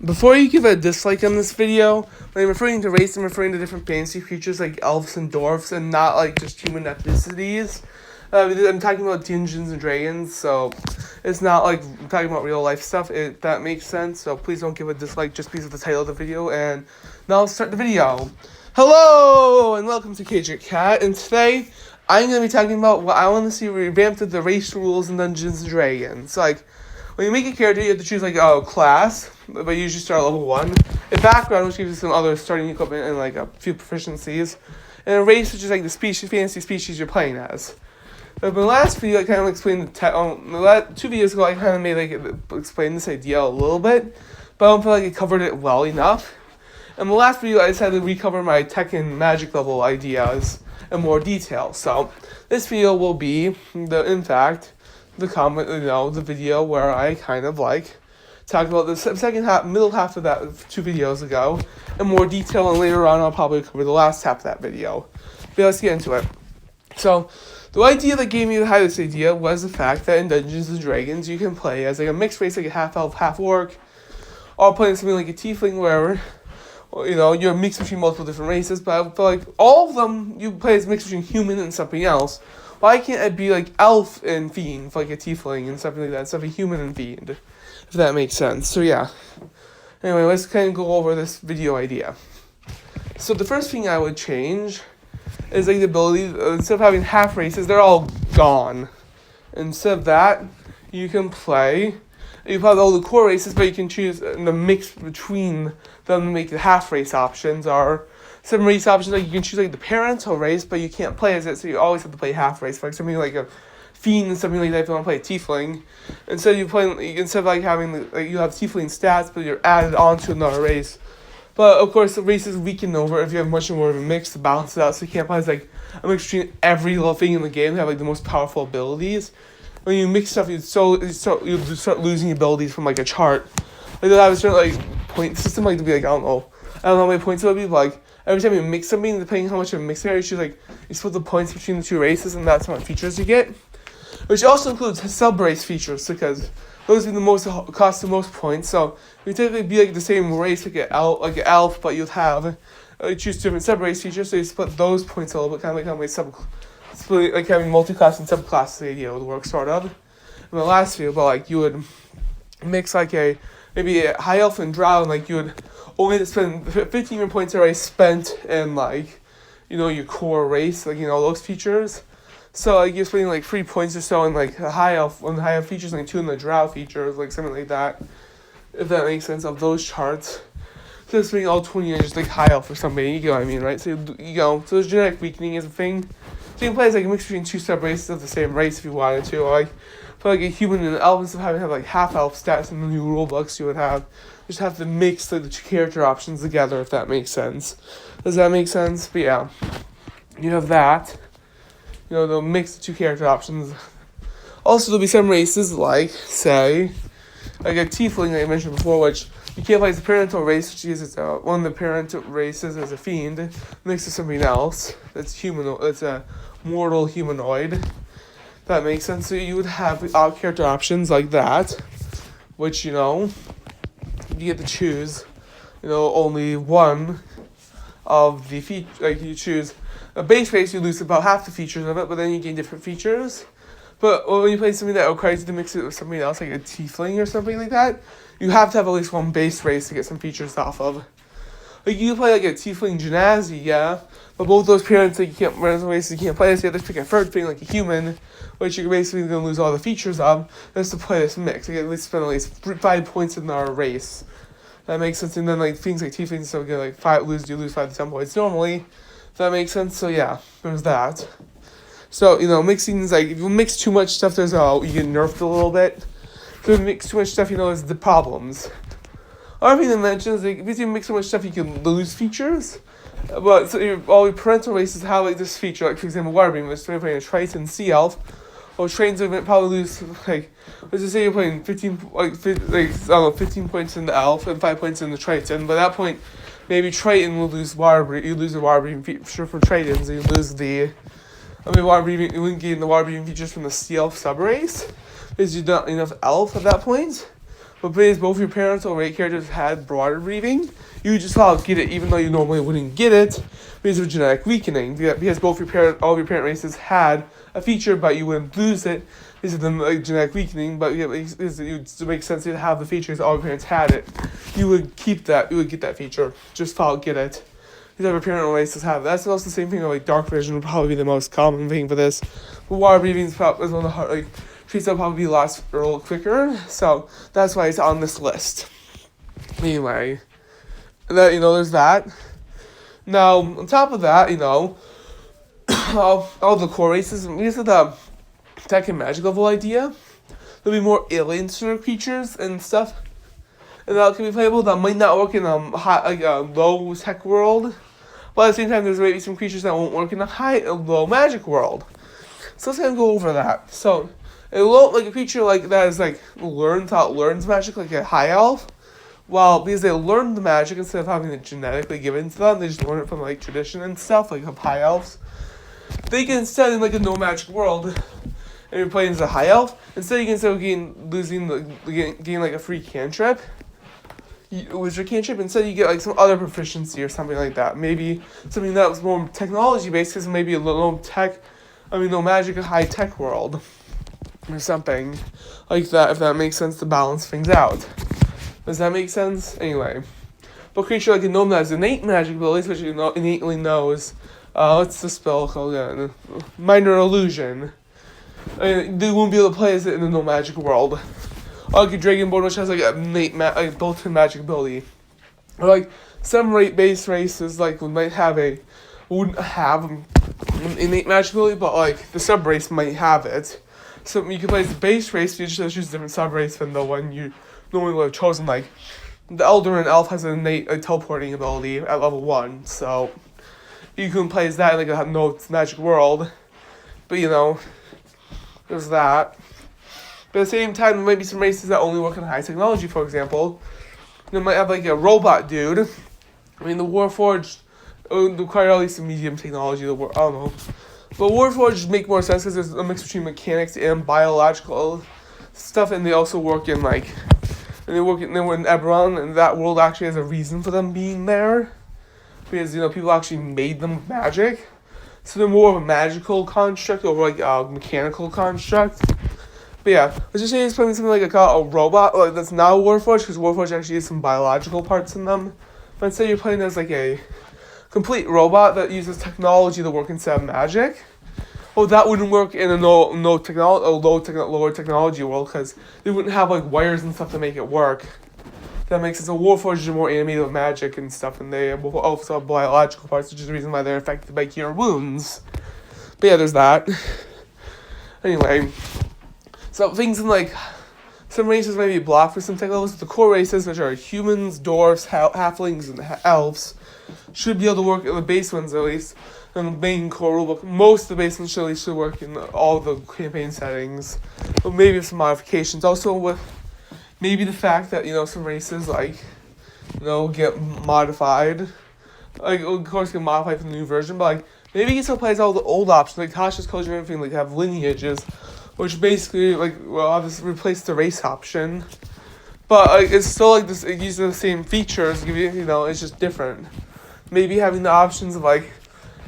Before you give a dislike on this video, when I'm referring to race, I'm referring to different fantasy creatures like elves and dwarfs and not like just human ethnicities. I'm talking about Dungeons and Dragons, so it's not like I'm talking about real life stuff, if that makes sense. So please don't give a dislike just because of the title of the video. And now let's start the video. Hello and welcome to Cage Cat, and today I'm going to be talking about what I want to see revamped of the race rules in Dungeons and Dragons. Like, when you make a character, you have to choose like a class, but you usually start at level 1. A background, which gives you some other starting equipment and like a few proficiencies. And a race, which is like the species, fantasy species you're playing as. But in the last video, I kind of explained the 2 videos ago, I kind of made explain this idea a little bit, but I don't feel like I covered it well enough. In the last video, I decided to recover my tech and magic level ideas in more detail. So this video will be the video where I kind of like talked about the middle half of that 2 videos ago in more detail, and later on I'll probably cover the last half of that video. But let's get into it. So the idea that gave me this idea was the fact that in Dungeons and Dragons you can play as like a mixed race, like a half elf, half orc, or playing something like a tiefling where you're a mix between multiple different races. But I feel like all of them you play as a mix between human and something else. Why can't it be like elf and fiend, like a tiefling and something like that, instead of a human and fiend, if that makes sense? So yeah. Anyway, let's kind of go over this video idea. So the first thing I would change is like the ability, instead of having half races, they're all gone. Instead of that, you can have all the core races, but you can choose the mix between them to make the half race options, or some race options, like you can choose like the parental race, but you can't play as it, so you always have to play half race. For like something like a fiend and something like that, if you want to play a tiefling, instead of like having you have tiefling stats, but you're added onto another race. But of course, the race is weakened over if you have much more of a mix to balance it out, so you can't play as like a mix between every little thing in the game to have like the most powerful abilities. When you mix stuff, you start losing abilities from like a chart. Like they'll have a certain like point system, like to be like I don't know how many points it would be, but like every time you mix something, depending on how much you're mixing, you split the points between the 2 races, and that's how many features you get. Which also includes sub-race features, because those cost the most points. So you typically be like the same race, like an elf, but you'd have choose different sub-race features, so you split those points a little bit, kind of like having multi-class and subclass idea would work, sort of. In the last video, but like you would mix like maybe a high elf and drow, and like you would only spend 15 points already spent in like your core race, like those features. So like you're spending like 3 points or so in like a high elf on the high elf features, and like 2 in the drow features, like something like that, if that makes sense, of those charts. So it's spending all 20 years just like high elf or something, you know what I mean, right? So so there's genetic weakening is a thing. So you can play as like a mix between 2 sub races of the same race if you wanted to, or like play like a human and an elf, instead of having like half elf stats in the new rulebooks. You would just have to mix like the 2 character options together, if that makes sense. Does that make sense? But yeah, you have that. They'll mix the 2 character options. Also, there'll be some races like, say, like a tiefling that I mentioned before, which you can't play as a parental race, which is one of the parental races is a fiend, mixed with something else that's it's a mortal humanoid. That makes sense. So you would have character options like that, which you get to choose only one of the features. Like you choose a base race, you lose about half the features of it, but then you gain different features. But when you play something that requires you to mix it with something else, like a tiefling or something like that, you have to have at least one base race to get some features off of. Like you play like a tiefling genasi, yeah, but both those parents you can't play as. You have to pick a third thing like a human, which you're basically gonna lose all the features of, just to play this mix. You at least spend at least 5 points in our race. That makes sense. And then like things like tieflings, so you lose 5 to 10 points normally. If that makes sense. So yeah, there's that. So mixing is like if you mix too much stuff, you get nerfed a little bit. So if you mix too much stuff, is the problems. Other thing to mention is like if you mix so much stuff, you can lose features. But so all your parental races have like this feature, like for example, Waterbeam, which is playing a Triton Sea Elf. Well, trains would probably lose like, let's just say you're playing 15 points in the Elf and 5 points in the Triton. But at that point, maybe Triton will lose Waterbeam. You lose the Waterbeam feature for Tritons, and you lose you wouldn't gain the Waterbeam features from the Sea Elf sub race, because you don't enough Elf at that point. but because both your parents or rate characters had broader breathing, you just somehow get it even though you normally wouldn't get it because of genetic weakening. Because all of your parent races had a feature, but you wouldn't lose it because of the genetic weakening. But it makes sense to have the features. All your parents had it. You would keep that. You would get that feature. Just get it. Because every parent races have it. That's also the same thing. Like dark vision would probably be the most common thing for this. But water breathing is one of the hard treats that probably last a little quicker. So that's why it's on this list. Anyway, there's that. Now on top of that, all the core races, because of the tech and magic level idea, there'll be more alien sort of creatures and stuff, and that can be playable that might not work in a low tech world, but at the same time there's maybe some creatures that won't work in a low magic world. So let's kind of go over that. So a creature like that is learns magic, like a high elf. Well, because they learn the magic instead of having it genetically given to them, they just learn it from tradition and stuff, like high elves. They can instead in a no magic world, and you're playing as a high elf. Instead, you can still gain a free cantrip, wizard cantrip. Instead, you get some other proficiency or something like that. Maybe something that was more technology based, because maybe a no magic, a high tech world, or something like that. If that makes sense to balance things out. Does that make sense? Anyway, but a creature like a gnome that has innate magic abilities, which innately knows. What's the spell called again? Minor illusion. They won't be able to play as it in the no magic world. Or like a dragonborn, which has a innate built-in magic ability. Or some base races wouldn't have an innate magic ability, but the sub race might have it. So you can play as the base race, you just choose a different sub race than the one you normally would have chosen. The Elder and Elf has an innate teleporting ability at level 1, so you can play as that in a no magic world. But there's that. But at the same time, there might be some races that only work in high technology, for example. You might have a robot dude. The Warforged would require at least some medium technology to work. I don't know. But Warforged make more sense because there's a mix between mechanics and biological stuff, and they also work in they were in Eberron, and that world actually has a reason for them being there. Because, people actually made them with magic. So they're more of a magical construct over, a mechanical construct. But yeah, let's just say it's playing something like a robot, that's not a Warforged, because Warforged actually has some biological parts in them. But instead you're playing as, a complete robot that uses technology to work instead of magic. Well, that wouldn't work in a lower technology world, because they wouldn't have, wires and stuff to make it work. That makes sense. A Warforged are more animated with magic and stuff, and they also have biological parts, which is the reason why they're affected by cure wounds. But yeah, there's that. Anyway, so things in some races might be blocked for some tech levels. The core races, which are humans, dwarves, halflings, and elves, should be able to work in the base ones at least. And the main core rulebook, most of the base ones should work in all the campaign settings, but maybe with some modifications. Also with maybe the fact that, some races, get modified. Of course, get modified for the new version, but, maybe it still plays all the old options, Tasha's culture and everything, have lineages, which basically, obviously replace the race option. But, it's still, it uses the same features, it's just different. Maybe having the options of,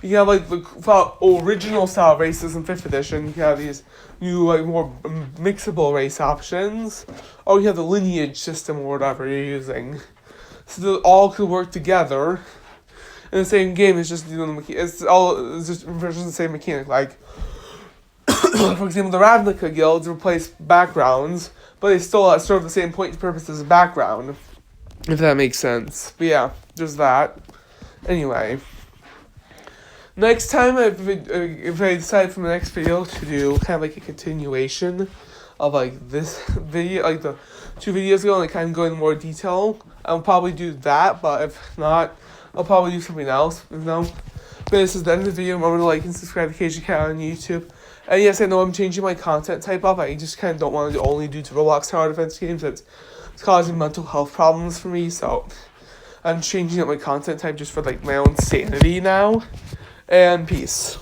you can have, the original style races in 5th edition, you can have these new, more mixable race options, or you have the lineage system or whatever you're using. So they all could work together in the same game. It's just, it's just the same mechanic. For example, the Ravnica guilds replace backgrounds, but they still serve the same point and purpose as a background, if that makes sense. But yeah, there's that. Anyway. Next time, if I decide from the next video to do kind of a continuation of this video, the 2 videos ago, and kind of go into more detail, I'll probably do that, but if not, I'll probably do something else, But this is the end of the video. Remember to like and subscribe to KG Cat on YouTube. And yes, I know I'm changing my content type up. I just kind of don't want to only do to Roblox Tower Defense games. It's causing mental health problems for me, so I'm changing up my content type just for my own sanity now. And peace.